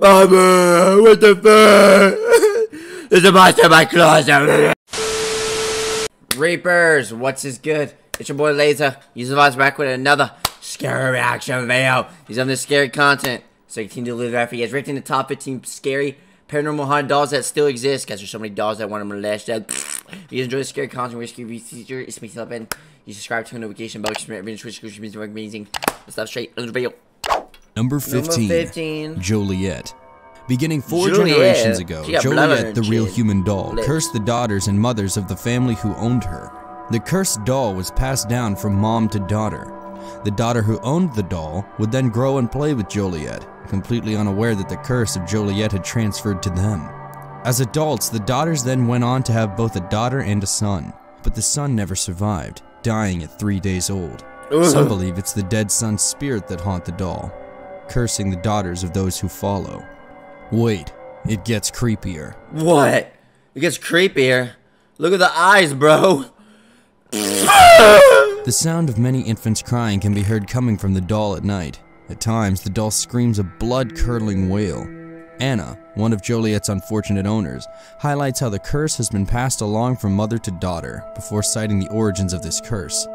Mama, what the fuck? There's a monster in my closet. Reapers, what's his good? It's your boy Laser. Use the voice back with another scary reaction video. He's on this scary content, so you can deliver after he has ranked in the top 15 scary paranormal haunted dolls that still exist. Guys, there's so many dolls that want to molest that. If you guys enjoy the scary content, we're scary teacher. It's me, and you subscribe to the notification bell. Switch, amazing. Let's stop straight on the video. Number 15. Joliet. Beginning 4 generations ago, Joliet, the real human doll, cursed the daughters and mothers of the family who owned her. The cursed doll was passed down from mom to daughter. The daughter who owned the doll would then grow and play with Joliet, completely unaware that the curse of Joliet had transferred to them. As adults, the daughters then went on to have both a daughter and a son, but the son never survived, dying at 3 days old. Some believe it's the dead son's spirit that haunt the doll, cursing the daughters of those who follow. Wait, it gets creepier. What? It gets creepier? Look at the eyes, bro. The sound of many infants crying can be heard coming from the doll at night. At times, the doll screams a blood-curdling wail. Anna, one of Joliet's unfortunate owners, highlights how the curse has been passed along from mother to daughter, before citing the origins of this curse.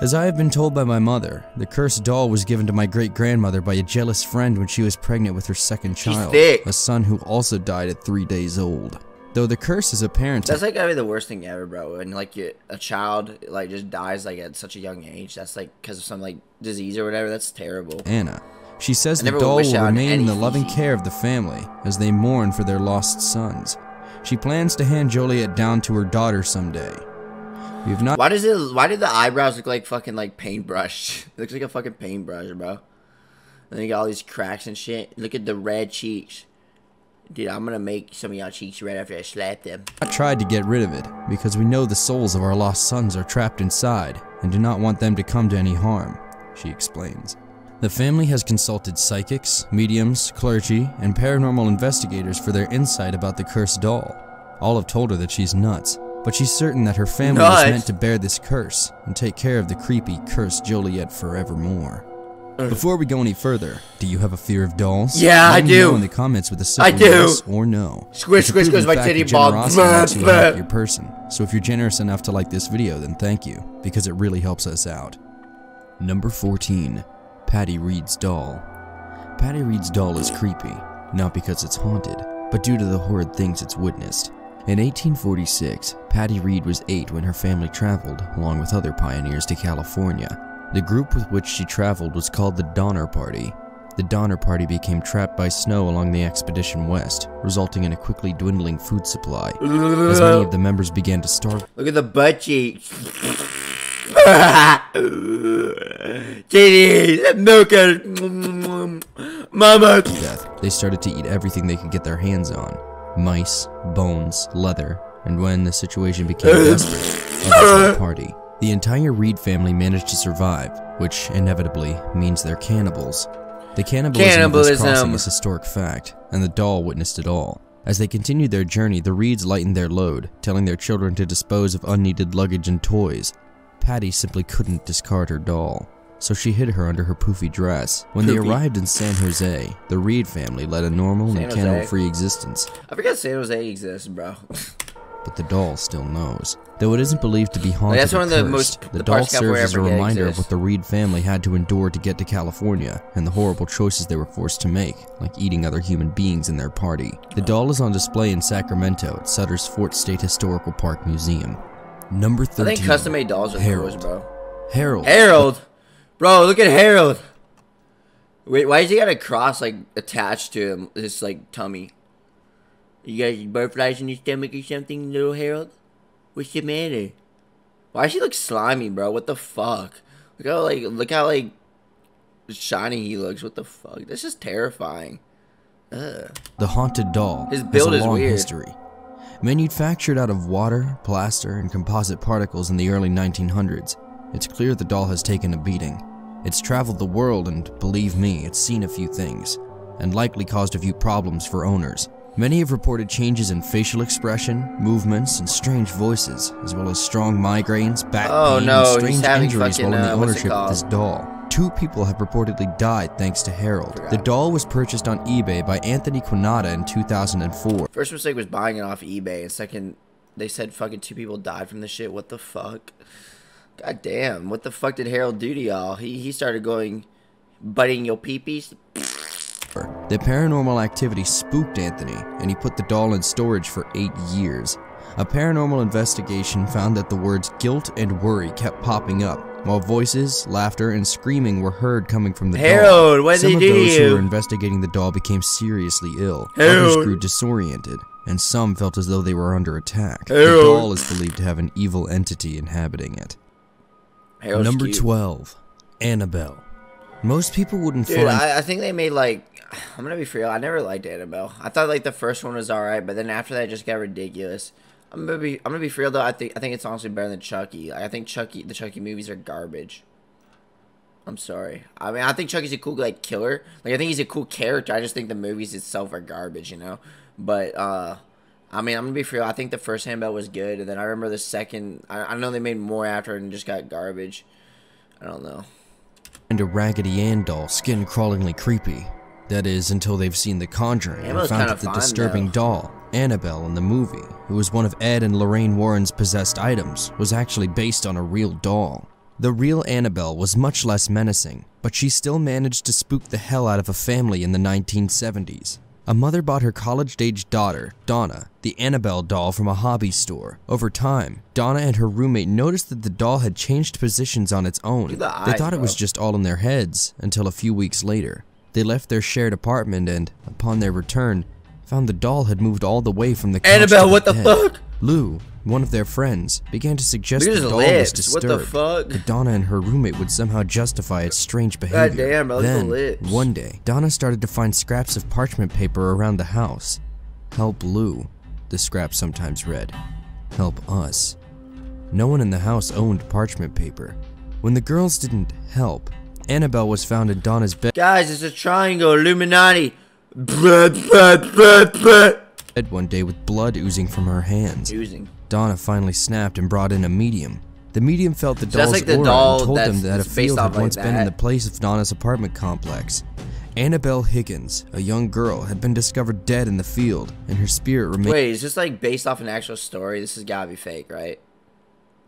As I have been told by my mother, the cursed doll was given to my great-grandmother by a jealous friend when she was pregnant with her second child, a son who also died at 3 days old. Though the curse is apparent. That's like gotta be the worst thing ever, bro. And like a child like just dies like at such a young age. That's like because of some like disease or whatever. That's terrible. Anna. She says the doll will remain in the loving care of the family as they mourn for their lost sons. She plans to hand Joliet down to her daughter someday. We have not. Why did the eyebrows look like fucking like paintbrush? It looks like a fucking paintbrush, bro. And then you got all these cracks and shit. Look at the red cheeks. Dude, I'm gonna make some of y'all cheeks red after I slap them. I tried to get rid of it because we know the souls of our lost sons are trapped inside and do not want them to come to any harm, she explains. The family has consulted psychics, mediums, clergy, and paranormal investigators for their insight about the cursed doll. All have told her that she's nuts, but she's certain that her family was meant to bear this curse and take care of the creepy, cursed Joliet forevermore. Before we go any further, do you have a fear of dolls? Yeah, I do. Let me know in the comments with a simple yes or no. Squish, my titty ball. Makes you a happier person. So if you're generous enough to like this video, then thank you, because it really helps us out. Number 14. Patty Reed's doll. Patty Reed's doll is creepy, not because it's haunted, but due to the horrid things it's witnessed. In 1846, Patty Reed was 8 when her family traveled, along with other pioneers, to California. The group with which she traveled was called the Donner Party. The Donner Party became trapped by snow along the expedition west, resulting in a quickly dwindling food supply, as many of the members began to starve. Look at the butt cheeks. Titties, milk, mama. Death. They started to eat everything they could get their hands on. Mice, bones, leather, and when the situation became desperate, others left the party. The entire Reed family managed to survive, which inevitably means they're cannibals. The cannibalism of this crossing is a historic fact, and the doll witnessed it all. As they continued their journey, the Reeds lightened their load, telling their children to dispose of unneeded luggage and toys. Patty simply couldn't discard her doll, so she hid her under her poofy dress. When they arrived in San Jose, the Reed family led a normal and cannibal-free existence. I forgot San Jose exists, bro. But the doll still knows. Though it isn't believed to be haunted that's or one of the doll serves as a reminder of what the Reed family had to endure to get to California, and the horrible choices they were forced to make, like eating other human beings in their party. The doll is on display in Sacramento at Sutter's Fort State Historical Park Museum. Number 13. I think custom-made dolls are cool, bro. Harold. Bro, look at Harold. Wait, why does he got a cross, like, attached to him, his, like, tummy? You got butterflies in your stomach or something, little Harold? What's the matter? Why does he look slimy, bro? What the fuck? Look how shiny he looks. What the fuck? This is terrifying. Ugh. The haunted doll His build has a long is weird. history. Manufactured out of water, plaster, and composite particles in the early 1900s, it's clear the doll has taken a beating. It's traveled the world and, believe me, it's seen a few things, and likely caused a few problems for owners. Many have reported changes in facial expression, movements, and strange voices, as well as strong migraines, back pain, and strange injuries while in the ownership of this doll. 2 people have reportedly died thanks to Harold. The doll was purchased on eBay by Anthony Quinata in 2004. First mistake was buying it off eBay, and second, they said fucking 2 people died from this shit. What the fuck? God damn, what the fuck did Harold do to y'all? He started going, biting your peepees. The paranormal activity spooked Anthony, and he put the doll in storage for 8 years. A paranormal investigation found that the words guilt and worry kept popping up, while voices, laughter, and screaming were heard coming from the doll. Harold, what did he do to you? Some of those who were investigating the doll became seriously ill. Others grew disoriented, and some felt as though they were under attack. The doll is believed to have an evil entity inhabiting it. Number 12. Annabelle. Most people wouldn't find... I think they made, like... I'm gonna be real, I never liked Annabelle. I thought, like, the first one was alright, but then after that it just got ridiculous. I'm gonna be real though, I think it's honestly better than Chucky. I think the Chucky movies are garbage. I'm sorry. I mean, I think Chucky's a cool, like, killer. Like, I think he's a cool character. I just think the movies itself are garbage, you know? But, I mean, I'm gonna be real, I think the first Annabelle was good, and then I remember the second... I know they made more after and just got garbage. I don't know. And a Raggedy Ann doll, skin-crawlingly creepy. That is, until they've seen The Conjuring and found that the disturbing doll, Annabelle in the movie, who was one of Ed and Lorraine Warren's possessed items, was actually based on a real doll. The real Annabelle was much less menacing, but she still managed to spook the hell out of a family in the 1970s. A mother bought her college-aged daughter, Donna, the Annabelle doll from a hobby store. Over time, Donna and her roommate noticed that the doll had changed positions on its own. They thought it was just all in their heads, until a few weeks later. They left their shared apartment and, upon their return, found the doll had moved all the way from the couch Annabelle, to what the fuck? Lou, one of their friends, began to suggest the doll was disturbed. What the fuck? That Donna and her roommate would somehow justify its strange behavior. God damn, bro, then, one day, Donna started to find scraps of parchment paper around the house. Help Lou, the scrap sometimes read. Help us. No one in the house owned parchment paper. When the girls didn't help, Annabelle was found in Donna's bed. Guys, it's a triangle, Illuminati. One day with blood oozing from her hands. Oozing. Donna finally snapped and brought in a medium. The medium felt the doll's aura and told them that a field had once been in the place of Donna's apartment complex. Annabelle Higgins, a young girl, had been discovered dead in the field, and her spirit remained. Wait, is this like based off an actual story? This has gotta be fake, right?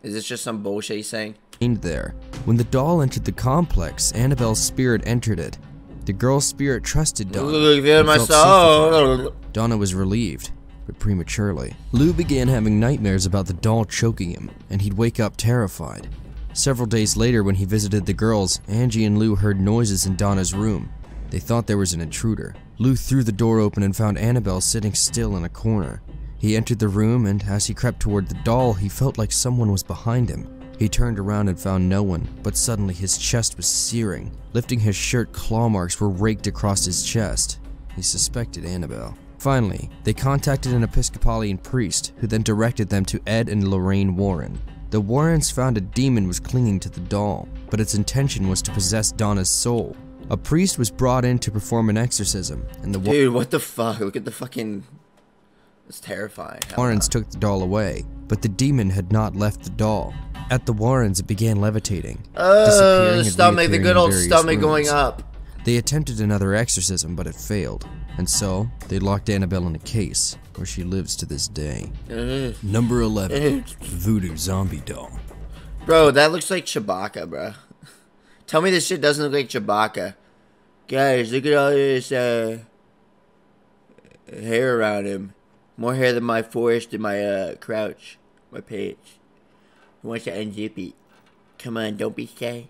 Is this just some bullshit he's saying? There. When the doll entered the complex, Annabelle's spirit entered it. The girl's spirit trusted Donna. Donna was relieved, but prematurely. Lou began having nightmares about the doll choking him, and he'd wake up terrified. Several days later, when he visited the girls, Angie and Lou heard noises in Donna's room. They thought there was an intruder. Lou threw the door open and found Annabelle sitting still in a corner. He entered the room, and as he crept toward the doll, he felt like someone was behind him. He turned around and found no one, but suddenly his chest was searing. Lifting his shirt, claw marks were raked across his chest. He suspected Annabelle. Finally, they contacted an Episcopalian priest, who then directed them to Ed and Lorraine Warren. The Warrens found a demon was clinging to the doll, but its intention was to possess Donna's soul. A priest was brought in to perform an exorcism, and the Dude, what the fuck? Look at the fucking... It's terrifying. Warrens took the doll away, but the demon had not left the doll. At the Warrens, it began levitating, disappearing and stomach, the good old stomach rooms. going up. They attempted another exorcism, but it failed, and so they locked Annabelle in a case, where she lives to this day. Number 11, Voodoo Zombie Doll. Bro, that looks like Chewbacca, bro. Tell me this shit doesn't look like Chewbacca. Guys, look at all this hair around him. More hair than my forest and my crouch, my page. Who wants to unzip it? Come on, don't be shy.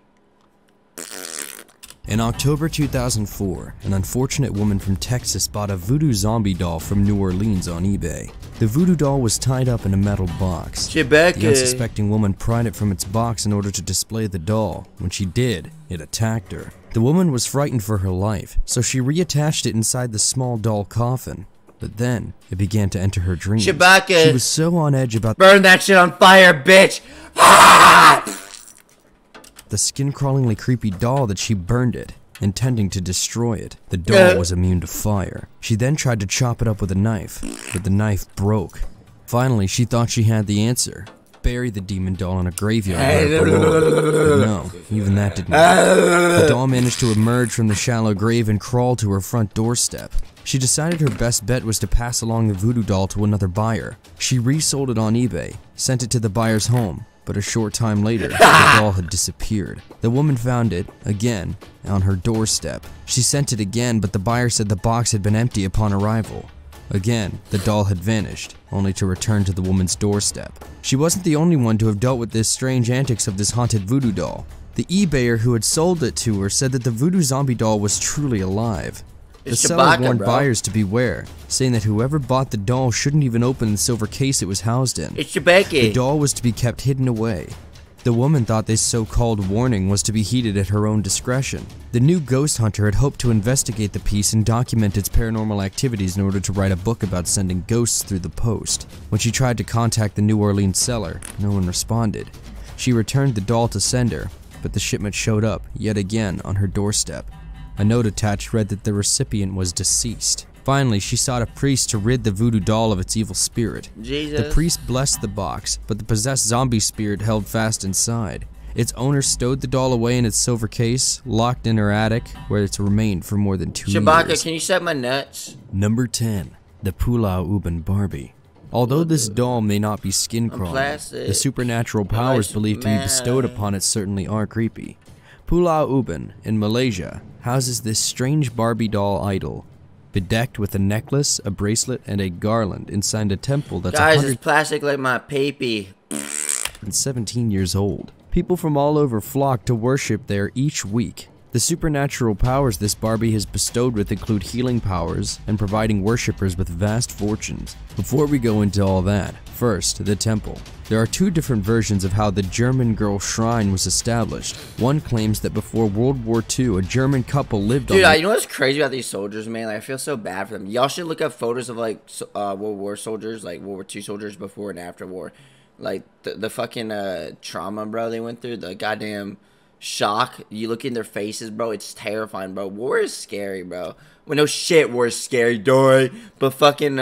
In October 2004, an unfortunate woman from Texas bought a voodoo zombie doll from New Orleans on eBay. The voodoo doll was tied up in a metal box. Chewbacca. The unsuspecting woman pried it from its box in order to display the doll. When she did, it attacked her. The woman was frightened for her life, so she reattached it inside the small doll coffin. But then, it began to enter her dreams. Chewbacca. She was so on edge about— Burn that shit on fire, bitch! the skin-crawlingly creepy doll that she burned it, intending to destroy it. The doll was immune to fire. She then tried to chop it up with a knife, but the knife broke. Finally, she thought she had the answer. bury the demon doll in a graveyard where it belonged. But no, even that didn't work. The doll managed to emerge from the shallow grave and crawl to her front doorstep. She decided her best bet was to pass along the voodoo doll to another buyer. She resold it on eBay, sent it to the buyer's home, but a short time later, the doll had disappeared. The woman found it, again, on her doorstep. She sent it again, but the buyer said the box had been empty upon arrival. Again, the doll had vanished, only to return to the woman's doorstep. She wasn't the only one to have dealt with this strange antics of this haunted voodoo doll. The eBayer who had sold it to her said that the voodoo zombie doll was truly alive. The seller warned buyers to beware, saying that whoever bought the doll shouldn't even open the silver case it was housed in. It's 𝐿𝐵𝐾𝐫. The doll was to be kept hidden away. The woman thought this so-called warning was to be heeded at her own discretion. The new ghost hunter had hoped to investigate the piece and document its paranormal activities in order to write a book about sending ghosts through the post. When she tried to contact the New Orleans seller, no one responded. She returned the doll to sender, but the shipment showed up, yet again, on her doorstep. A note attached read that the recipient was deceased. Finally, she sought a priest to rid the voodoo doll of its evil spirit. Jesus. The priest blessed the box, but the possessed zombie spirit held fast inside. Its owner stowed the doll away in its silver case, locked in her attic, where it's remained for more than 2 years. 𝐿𝐵𝐾𝐫, can you set my nuts? Number 10. The 𝐻𝐻𝐻𝐵 Barbie. Although this doll may not be skin crawling, the supernatural powers believed to be bestowed upon it certainly are creepy. 𝐻𝐻𝐻𝐵 in Malaysia houses this strange Barbie doll idol, bedecked with a necklace, a bracelet, and a garland inside a temple that's it's plastic like my peepee. 117 years old. People from all over flock to worship there each week. The supernatural powers this Barbie has bestowed with include healing powers and providing worshippers with vast fortunes. Before we go into all that, first, the temple. There are 2 different versions of how the German girl shrine was established. One claims that before World War II, a German couple lived on you know what's crazy about these soldiers, man? Like, I feel so bad for them. Y'all should look up photos of, like, World War soldiers, like World War II soldiers before and after war. Like, the fucking trauma, bro, they went through, the goddamn shock. You look in their faces, bro, it's terrifying, bro. War is scary, bro. Well, no shit, war is scary, Dory. But fucking,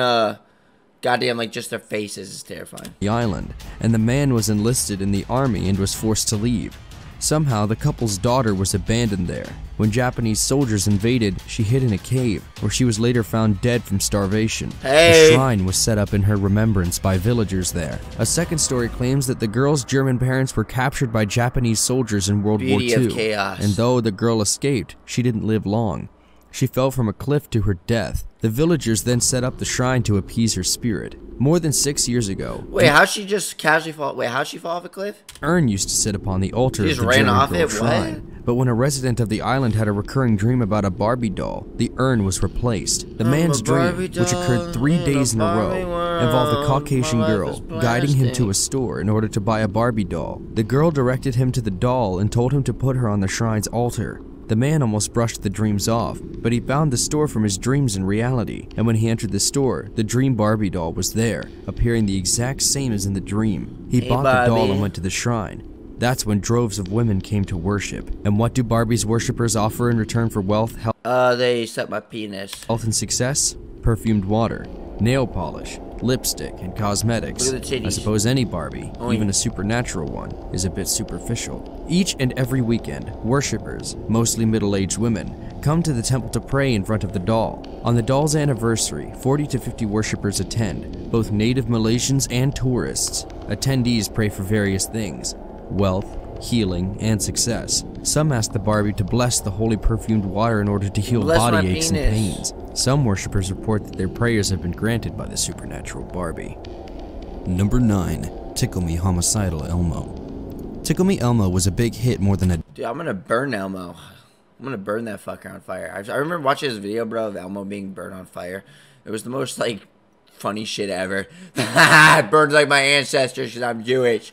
goddamn, like, just their faces is terrifying. The island, and the man was enlisted in the army and was forced to leave. Somehow, the couple's daughter was abandoned there. When Japanese soldiers invaded, she hid in a cave, where she was later found dead from starvation. A shrine was set up in her remembrance by villagers there. A second story claims that the girl's German parents were captured by Japanese soldiers in World War II, and though the girl escaped, she didn't live long. She fell from a cliff to her death. The villagers then set up the shrine to appease her spirit. More than 6 years ago. Wait, how'd she just casually fall? Wait, how'd she fall off a cliff? Urn used to sit upon the altar of the German girl shrine. But when a resident of the island had a recurring dream about a Barbie doll, the urn was replaced. The man's dream, which occurred 3 days in a row, involved a Caucasian girl guiding him to a store in order to buy a Barbie doll. The girl directed him to the doll and told him to put her on the shrine's altar. The man almost brushed the dreams off, but he found the store from his dreams in reality, and when he entered the store, the dream Barbie doll was there, appearing the exact same as in the dream. He bought the doll and went to the shrine. That's when droves of women came to worship. And what do Barbie's worshippers offer in return for wealth, health? They suck my penis. Health and success? Perfumed water, nail polish, lipstick, and cosmetics. I suppose any Barbie, even a supernatural one, is a bit superficial. Each and every weekend, worshippers, mostly middle-aged women, come to the temple to pray in front of the doll. On the doll's anniversary, 40 to 50 worshippers attend, both native Malaysians and tourists. Attendees pray for various things: wealth, healing, and success. Some ask the Barbie to bless the holy perfumed water in order to heal body aches and pains. Some worshippers report that their prayers have been granted by the supernatural Barbie. Number 9. Tickle Me Homicidal Elmo. Tickle Me Elmo was a big hit more than a... Dude, I'm gonna burn Elmo. I'm gonna burn that fucker on fire. I remember watching this video, bro, of Elmo being burned on fire. It was the most, like, funny shit ever. It burns like my ancestors because I'm Jewish.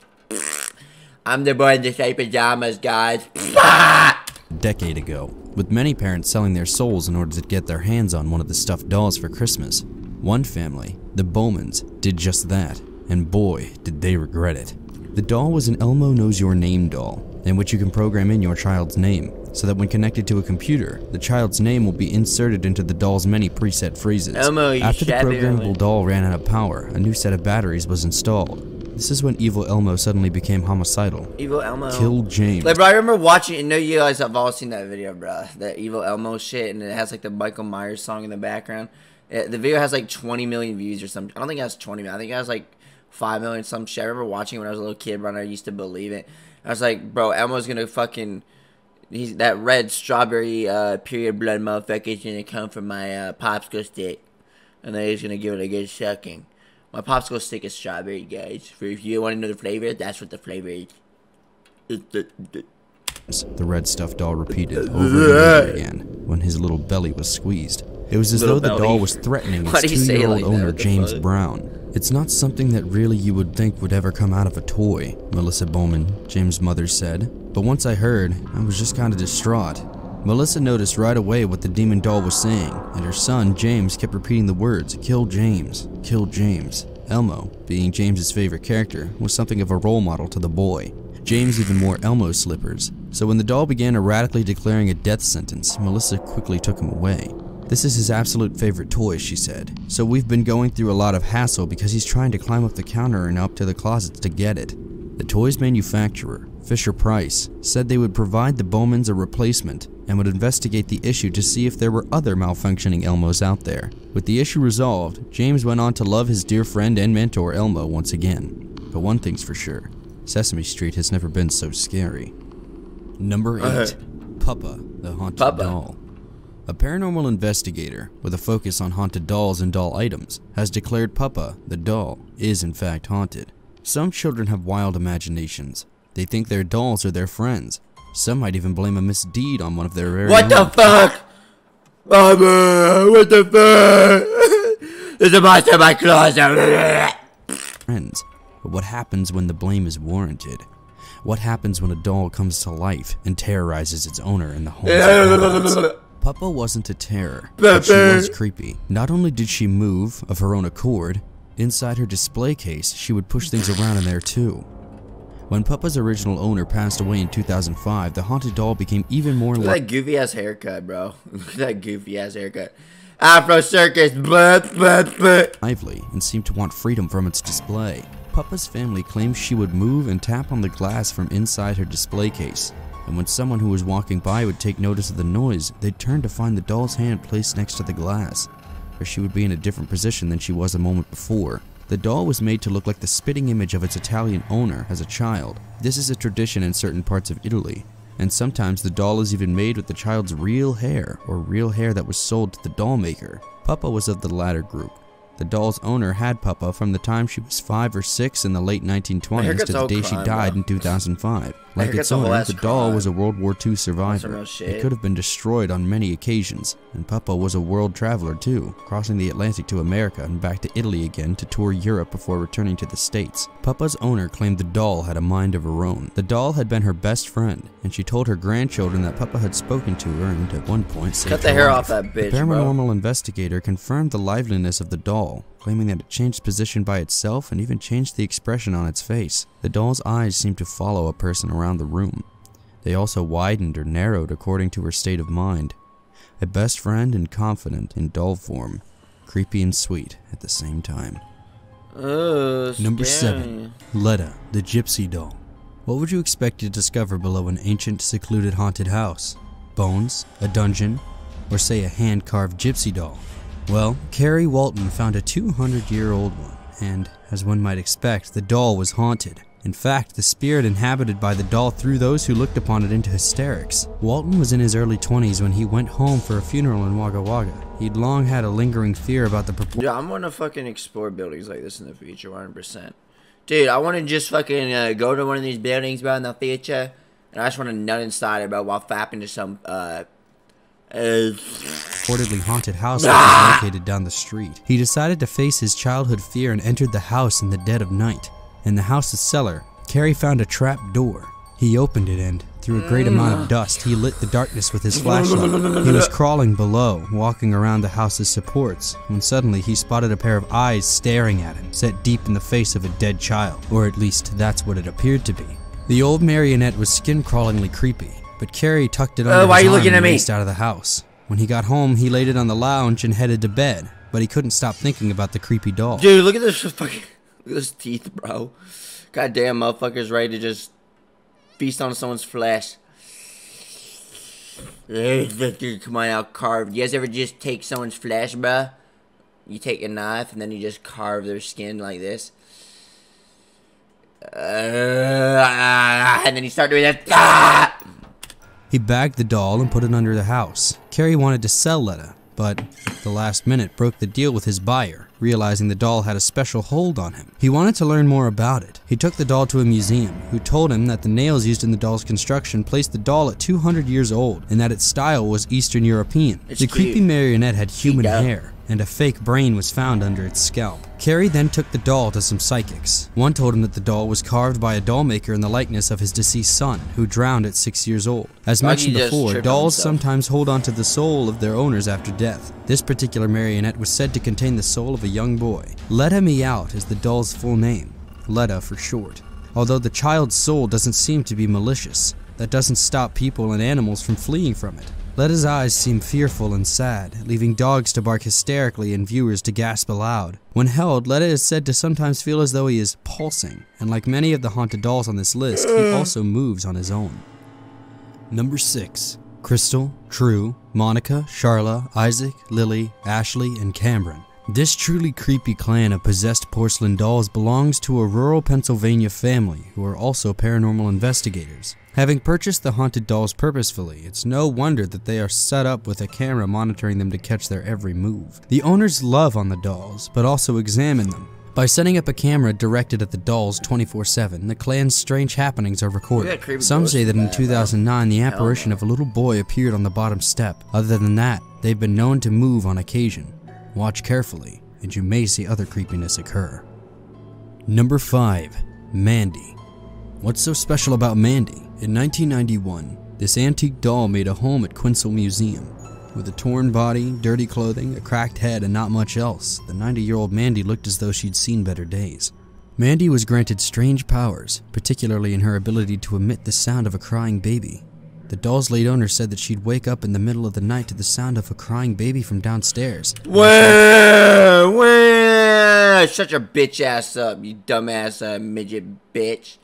I'm the boy in the striped pajamas, guys. A decade ago, with many parents selling their souls in order to get their hands on one of the stuffed dolls for Christmas. One family, the Bowmans, did just that, and boy, did they regret it. The doll was an Elmo Knows Your Name doll, in which you can program in your child's name, so that when connected to a computer, the child's name will be inserted into the doll's many preset phrases. Elmo, after the programmable doll ran out of power, a new set of batteries was installed. This is when 𝐬𝐿MO suddenly became homicidal. 𝐬𝐿MO killed James. Like, bro, I remember watching. I know you guys have all seen that video, bro. That 𝐬𝐿MO shit, and it has like the Michael Myers song in the background. The video has like 20 million views or something. I don't think it has 20 million. I think it has like 5 million some shit. I remember watching it when I was a little kid, bro, and I used to believe it. I was like, bro, Elmo's gonna fucking. He's that red strawberry period blood motherfucker's gonna come from my popsicle stick, and then he's gonna give it a good sucking. My popsicle stick is strawberry, guys. If you want to know the flavor, that's what the flavor is. The red stuffed doll repeated over and over again when his little belly was squeezed. It was as though the doll was threatening its 2-year-old owner, James Brown. It's not something that really you would think would ever come out of a toy, Melissa Bowman, James' mother said. But once I heard, I was just kind of distraught. Melissa noticed right away what the demon doll was saying, and her son, James, kept repeating the words, "Kill James, kill James." Elmo, being James's favorite character, was something of a role model to the boy. James even wore Elmo slippers, so when the doll began erratically declaring a death sentence, Melissa quickly took him away. "This is his absolute favorite toy," she said, "so we've been going through a lot of hassle because he's trying to climb up the counter and up to the closets to get it." The toy's manufacturer, Fisher-Price, said they would provide the Bowmans a replacement and would investigate the issue to see if there were other malfunctioning Elmos out there. With the issue resolved, James went on to love his dear friend and mentor Elmo once again. But one thing's for sure, Sesame Street has never been so scary. Number 8. Puppa, the Haunted Doll. A paranormal investigator, with a focus on haunted dolls and doll items, has declared Puppa, the doll, is in fact haunted. Some children have wild imaginations. They think their dolls are their friends. Some might even blame a misdeed on one of their very own. What the fuck? What the fuck? There's a monster in my closet. Friends. But what happens when the blame is warranted? What happens when a doll comes to life and terrorizes its owner in the home? Puppa wasn't a terror, but she was creepy. Not only did she move of her own accord, inside her display case, she would push things around in there too. When Puppa's original owner passed away in 2005, the haunted doll became even more like... Look at that goofy ass haircut, bro. Look at that goofy ass haircut. Afro circus, lively, and seemed to want freedom from its display. Puppa's family claimed she would move and tap on the glass from inside her display case. And when someone who was walking by would take notice of the noise, they'd turn to find the doll's hand placed next to the glass, where she would be in a different position than she was a moment before. The doll was made to look like the spitting image of its Italian owner as a child. This is a tradition in certain parts of Italy, and sometimes the doll is even made with the child's real hair, or real hair that was sold to the doll maker. Puppa was of the latter group. The doll's owner had Puppa from the time she was 5 or 6 in the late 1920s to the day she died in 2005. Like its owner, the doll was a World War II survivor. It could have been destroyed on many occasions, and Puppa was a world traveler too, crossing the Atlantic to America and back to Italy again to tour Europe before returning to the States. Puppa's owner claimed the doll had a mind of her own. The doll had been her best friend, and she told her grandchildren that Puppa had spoken to her and at one point saved her life. Cut the hair off that bitch, The paranormal investigator confirmed the liveliness of the doll, claiming that it changed position by itself and even changed the expression on its face. The doll's eyes seemed to follow a person around the room. They also widened or narrowed according to her state of mind. A best friend and confidant in doll form, creepy and sweet at the same time. Number 7. Letta, the Gypsy Doll. What would you expect to discover below an ancient, secluded haunted house? Bones, a dungeon, or say a hand-carved gypsy doll? Well, Carrie Walton found a 200-year-old one, and, as one might expect, the doll was haunted. In fact, the spirit inhabited by the doll threw those who looked upon it into hysterics. Walton was in his early 20s when he went home for a funeral in Wagga Wagga. He'd long had a lingering fear about the proportion. Yeah, I'm gonna fucking explore buildings like this in the future, 100%. Dude, I want to just fucking go to one of these buildings, bro, in the future, and I just want to nut inside it, bro, while fapping to some, reportedly haunted house that was located down the street. He decided to face his childhood fear and entered the house in the dead of night. In the house's cellar, Carrie found a trap door. He opened it and, through a great amount of dust, he lit the darkness with his flashlight. He was crawling below, walking around the house's supports, when suddenly he spotted a pair of eyes staring at him, set deep in the face of a dead child, or at least that's what it appeared to be. The old marionette was skin-crawlingly creepy, but Carrie tucked it under his arm and raced out of the house. When he got home, he laid it on the lounge and headed to bed, but he couldn't stop thinking about the creepy doll. Dude, look at this fucking... at those teeth, bro. Goddamn, motherfuckers ready to just feast on someone's flesh. Come on out, carved. You guys ever just take someone's flesh, bruh? You take a knife and then you just carve their skin like this. And then you start doing that. He bagged the doll and put it under the house. Carrie wanted to sell Letta, but at the last minute broke the deal with his buyer, realizing the doll had a special hold on him. He wanted to learn more about it. He took the doll to a museum, who told him that the nails used in the doll's construction placed the doll at 200 years old, and that its style was Eastern European. The creepy marionette had human hair, and a fake brain was found under its scalp. Carrie then took the doll to some psychics. One told him that the doll was carved by a doll maker in the likeness of his deceased son, who drowned at 6 years old. As mentioned before, dolls sometimes hold on to the soul of their owners after death. This particular marionette was said to contain the soul of a young boy. 𝐿etta is the doll's full name, Letta for short. Although the child's soul doesn't seem to be malicious, that doesn't stop people and animals from fleeing from it. Letta's eyes seem fearful and sad, leaving dogs to bark hysterically and viewers to gasp aloud. When held, Letta is said to sometimes feel as though he is pulsing, and like many of the haunted dolls on this list, he also moves on his own. Number 6. Crystal, True, Monica, Charla, Isaac, Lily, Ashley, and Cameron. This truly creepy clan of possessed porcelain dolls belongs to a rural Pennsylvania family who are also paranormal investigators. Having purchased the haunted dolls purposefully, it's no wonder that they are set up with a camera monitoring them to catch their every move. The owners love on the dolls, but also examine them. By setting up a camera directed at the dolls 24/7, the clan's strange happenings are recorded. Some say that in 2009, the apparition of a little boy appeared on the bottom step. Other than that, they've been known to move on occasion. Watch carefully, and you may see other creepiness occur. Number 5. Mandy. What's so special about Mandy? In 1991, this antique doll made a home at Quinzel Museum. With a torn body, dirty clothing, a cracked head, and not much else, the 90-year-old Mandy looked as though she'd seen better days. Mandy was granted strange powers, particularly in her ability to emit the sound of a crying baby. The doll's late owner said that she'd wake up in the middle of the night to the sound of a crying baby from downstairs. Wah, wah. Shut your bitch ass up, you dumbass midget bitch.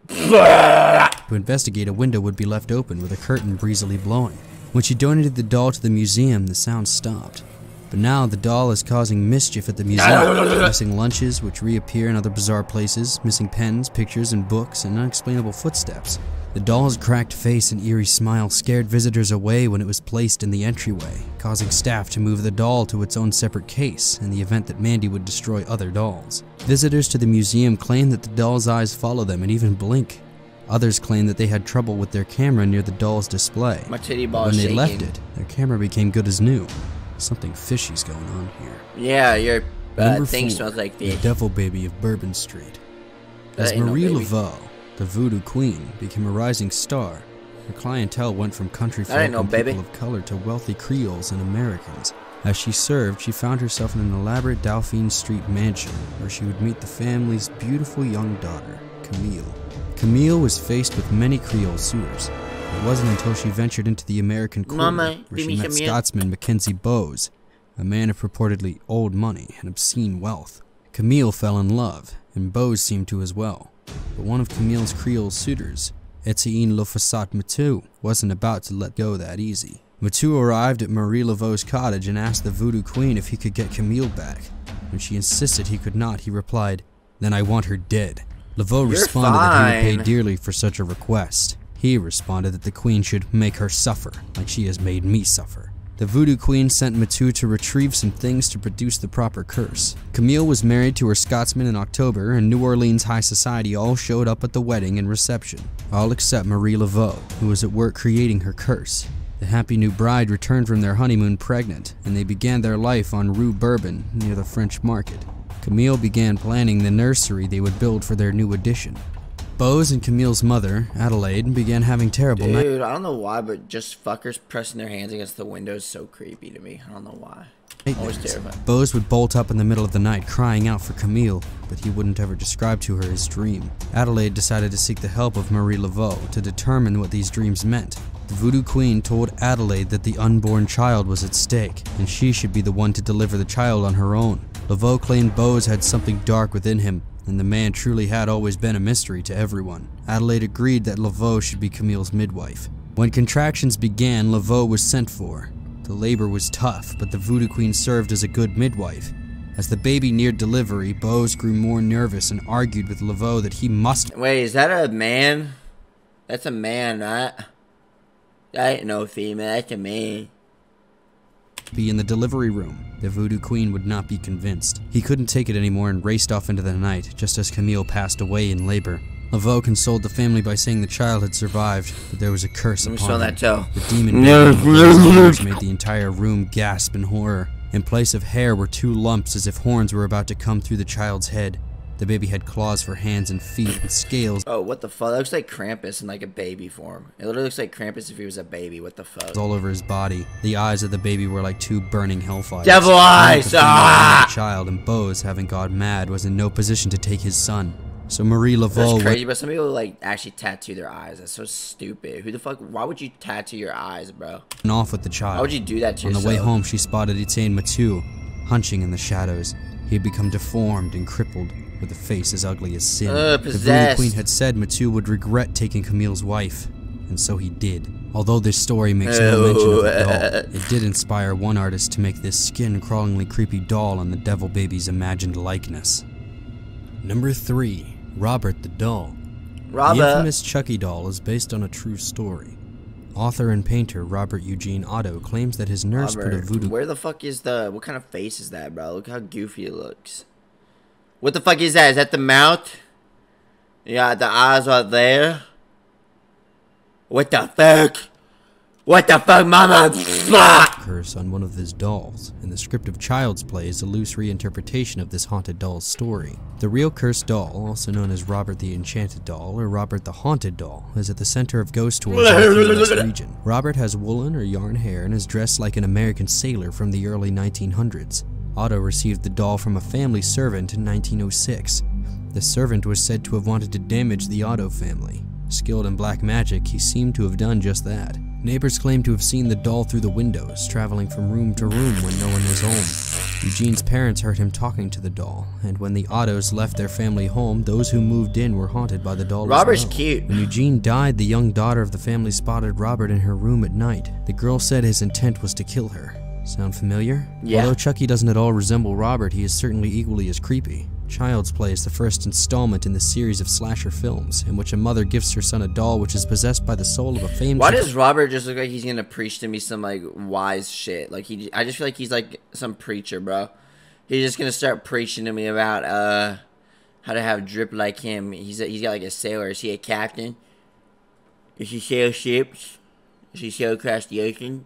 To investigate, a window would be left open with a curtain breezily blowing. When she donated the doll to the museum, the sound stopped. But now the doll is causing mischief at the museum, missing lunches which reappear in other bizarre places, missing pens, pictures, and books, and unexplainable footsteps. The doll's cracked face and eerie smile scared visitors away when it was placed in the entryway, causing staff to move the doll to its own separate case in the event that Mandy would destroy other dolls. Visitors to the museum claim that the doll's eyes follow them and even blink. Others claim that they had trouble with their camera near the doll's display. My titty ball when they shaking. left it, their camera became good as new. Something fishy's going on here. Yeah, your thing 4, smells like fish. The Devil Baby of Bourbon Street. As Marie Laveau, the Voodoo Queen, became a rising star, her clientele went from country folk and people of color to wealthy Creoles and Americans. As she served, she found herself in an elaborate Dauphine Street mansion, where she would meet the family's beautiful young daughter, Camille. Camille was faced with many Creole suitors. It wasn't until she ventured into the American quarter where she met Scotsman Mackenzie Bowes, a man of purportedly old money and obscene wealth. Camille fell in love, and Bowes seemed to as well. But one of Camille's Creole suitors, Etienne Mathieu, wasn't about to let go that easy. Mathieu arrived at Marie Laveau's cottage and asked the Voodoo Queen if he could get Camille back. When she insisted he could not, he replied, "Then I want her dead." Laveau responded that he would pay dearly for such a request. He responded that the Queen should make her suffer, like she has made me suffer. The Voodoo Queen sent Mathieu to retrieve some things to produce the proper curse. Camille was married to her Scotsman in October, and New Orleans high society all showed up at the wedding and reception, all except Marie Laveau, who was at work creating her curse. The happy new bride returned from their honeymoon pregnant, and they began their life on Rue Bourbon near the French Market. Camille began planning the nursery they would build for their new addition. Bowes and Camille's mother, Adelaide, began having terrible nights. Dude, I don't know why, but just fuckers pressing their hands against the window is so creepy to me. I don't know why. Always terrifying. Bowes would bolt up in the middle of the night crying out for Camille, but he wouldn't ever describe to her his dream. Adelaide decided to seek the help of Marie Laveau to determine what these dreams meant. The voodoo queen told Adelaide that the unborn child was at stake, and she should be the one to deliver the child on her own. 𝐻𝐿𝐴 claimed 𝐵𝐻 had something dark within him, and the man truly had always been a mystery to everyone. Adelaide agreed that 𝐻𝐿𝐴 should be Camille's midwife. When contractions began, 𝐻𝐿𝐴 was sent for. The labor was tough, but the voodoo queen served as a good midwife. As the baby neared delivery, 𝐻𝐻 grew more nervous and argued with 𝐻𝐿𝐴 that he must— Wait, is that a man? That's a man, right? That ain't no female, that's a man. —be in the delivery room. The voodoo queen would not be convinced. He couldn't take it anymore and raced off into the night, just as Camille passed away in labor. 𝐻𝐿𝐴 consoled the family by saying the child had survived, but there was a curse upon him. The demon made the entire room gasp in horror. In place of hair were two lumps as if horns were about to come through the child's head. The baby had claws for hands and feet and scales. Oh, what the fuck? That looks like Krampus in like a baby form. It literally looks like Krampus if he was a baby. What the fuck? All over his body. The eyes of the baby were like two burning hellfires. Devil eyes! The child, and 𝐻𝐻, having gone mad, was in no position to take his son. So Marie Laveau— That's crazy, but some people like actually tattoo their eyes. That's so stupid. Who the fuck? Why would you tattoo your eyes, bro? —went off with the child. Why would you do that to yourself? On the way home, she spotted 𝐿𝐴𝐻𝐿𝐴, hunching in the shadows. He had become deformed and crippled, with a face as ugly as sin. The voodoo queen had said 𝐻𝐿𝐴 would regret taking Camille's wife, and so he did. Although this story makes no mention of the doll, it did inspire one artist to make this skin-crawlingly creepy doll in the devil baby's imagined likeness. Number 3. Robert the Doll. The infamous Chucky doll is based on a true story. Author and painter Robert Eugene Otto claims that his nurse put a voodoo— Where the fuck is the— what kind of face is that, bro? Look how goofy it looks. What the fuck is that? Is that the mouth? Yeah, the eyes are there. What the fuck? What the fuck, mama? Curse on one of his dolls, and the script of Child's Play is a loose reinterpretation of this haunted doll's story. The real cursed doll, also known as Robert the Enchanted Doll or Robert the Haunted Doll, is at the center of ghost tours in the West region. Robert has woolen or yarn hair and is dressed like an American sailor from the early 1900s. Otto received the doll from a family servant in 1906. The servant was said to have wanted to damage the Otto family. Skilled in black magic, he seemed to have done just that. Neighbors claimed to have seen the doll through the windows, traveling from room to room when no one was home. Eugene's parents heard him talking to the doll, and when the Ottos left their family home, those who moved in were haunted by the doll. Robert's cute. When Eugene died, the young daughter of the family spotted Robert in her room at night. The girl said his intent was to kill her. Sound familiar? Yeah. Although Chucky doesn't at all resemble Robert, he is certainly equally as creepy. Child's Play is the first installment in the series of slasher films, in which a mother gifts her son a doll which is possessed by the soul of a famed— Why does Robert just look like he's gonna preach to me some like wise shit? Like I just feel like he's like some preacher, bro. He's just gonna start preaching to me about how to have drip like him. He's got like a sailor. Is he a captain? Does he sail ships? Does he sail across the ocean?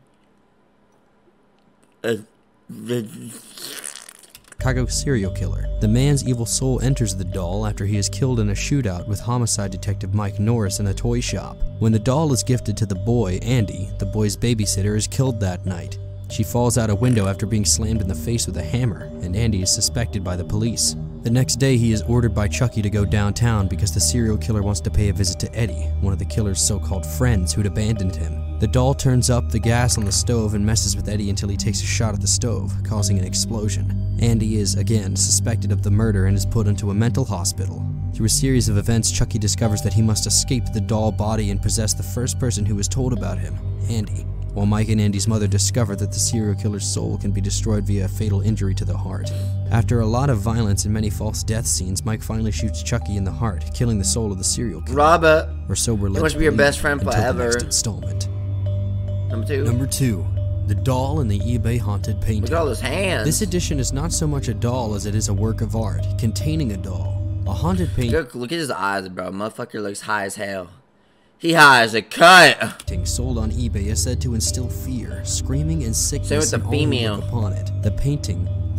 Chicago serial killer. The man's evil soul enters the doll after he is killed in a shootout with homicide detective Mike Norris in a toy shop. When the doll is gifted to the boy, Andy, the boy's babysitter, is killed that night. She falls out a window after being slammed in the face with a hammer, and Andy is suspected by the police. The next day, he is ordered by Chucky to go downtown because the serial killer wants to pay a visit to Eddie, one of the killer's so-called friends who'd abandoned him. The doll turns up the gas on the stove and messes with Eddie until he takes a shot at the stove, causing an explosion. Andy is, again, suspected of the murder and is put into a mental hospital. Through a series of events, Chucky discovers that he must escape the doll body and possess the first person who was told about him, Andy. While Mike and Andy's mother discover that the serial killer's soul can be destroyed via a fatal injury to the heart. After a lot of violence and many false death scenes, Mike finally shoots Chucky in the heart, killing the soul of the serial killer. Robert, or so we're led to must be your best friend until forever. The next installment. Number 2. The Doll in the eBay Haunted Painting. Look at all those hands. This edition is not so much a doll as it is a work of art, containing a doll. A haunted painting. Look at his eyes, bro. Motherfucker looks high as hell. He high as a cut. Sold on eBay is said to instill fear, screaming, and sickness in all who look upon it. The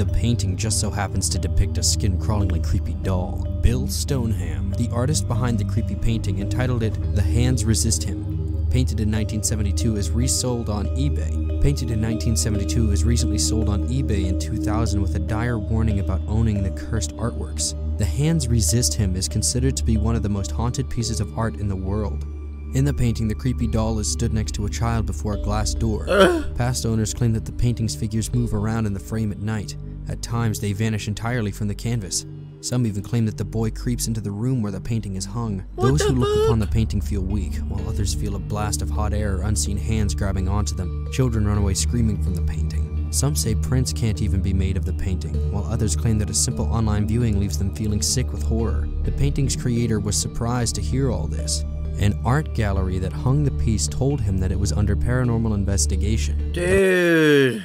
painting just so happens to depict a skin-crawlingly creepy doll. Bill Stoneham, the artist behind the creepy painting, entitled it "The Hands Resist Him." Painted in 1972, is resold on eBay. Painted in 1972, is recently sold on eBay in 2000 with a dire warning about owning the cursed artworks. The Hands Resist Him is considered to be one of the most haunted pieces of art in the world. In the painting, the creepy doll is stood next to a child before a glass door. Past owners claim that the painting's figures move around in the frame at night. At times, they vanish entirely from the canvas. Some even claim that the boy creeps into the room where the painting is hung. Those who look upon the painting feel weak, while others feel a blast of hot air or unseen hands grabbing onto them. Children run away screaming from the painting. Some say prints can't even be made of the painting, while others claim that a simple online viewing leaves them feeling sick with horror. The painting's creator was surprised to hear all this. An art gallery that hung the piece told him that it was under paranormal investigation. Dude.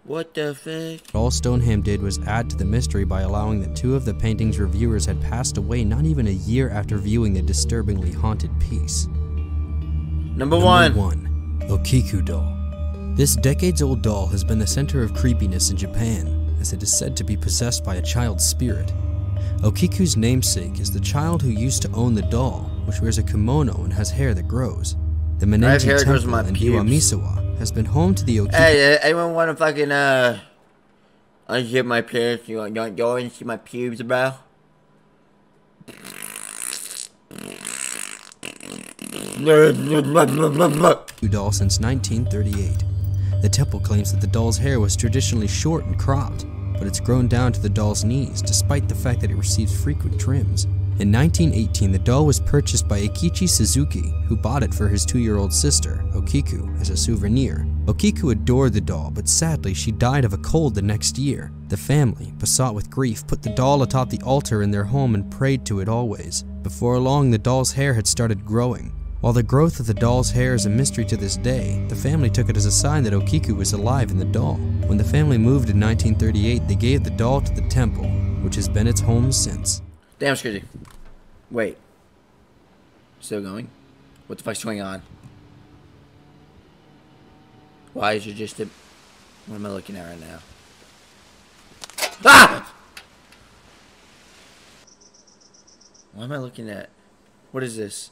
What the fuck? All Stoneham did was add to the mystery by allowing that 2 of the painting's reviewers had passed away not even a year after viewing the disturbingly haunted piece. Number one, 𝐬𝐭 doll. This decades-old doll has been the center of creepiness in Japan, as it is said to be possessed by a child's spirit. 𝐬𝐭's namesake is the child who used to own the doll, which wears a kimono and has hair that grows. The Menenchi Temple in 𝐬𝐨𝐽𝐴 has been home to the 𝐬𝐭. Hey, anyone want to fucking unzip my pants? You want to go and see my pubes, bro? Doll since 1938. The temple claims that the doll's hair was traditionally short and cropped, but it's grown down to the doll's knees, despite the fact that it receives frequent trims. In 1918, the doll was purchased by Eikichi Suzuki, who bought it for his 2-year-old sister, 𝐬𝐭, as a souvenir. 𝐬𝐭 adored the doll, but sadly she died of a cold the next year. The family, besought with grief, put the doll atop the altar in their home and prayed to it always. Before long, the doll's hair had started growing. While the growth of the doll's hair is a mystery to this day, the family took it as a sign that 𝐬𝐭 was alive in the doll. When the family moved in 1938, they gave the doll to the temple, which has been its home since. Damn, it's crazy. Wait. Still going? What the fuck's going on? Why is it just a... What am I looking at right now? Ah! What am I looking at? What is this?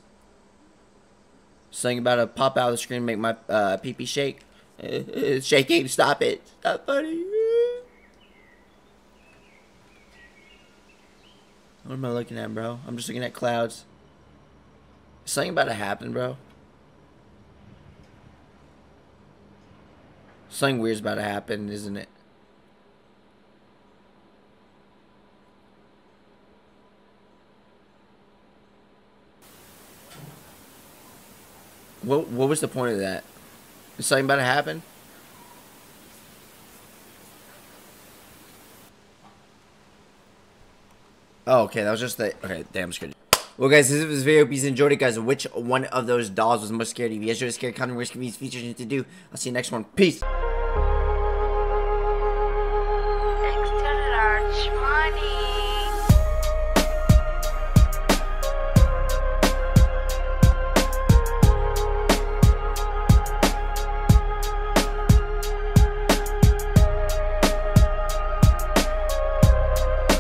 Something about to pop out of the screen and make my pee-pee shake? It's shaking. Stop it. Stop funny. What am I looking at, bro? I'm just looking at clouds. Is something about to happen, bro? Something weird's about to happen, isn't it? What was the point of that? Is something about to happen? Oh, okay, that was just the... Okay, damn, scared. Well, guys, this was the video. Hope you enjoyed it, guys. Which one of those dolls was most scary? If you guys enjoyed the scary content, we're going to features to do. I'll see you next one. Peace.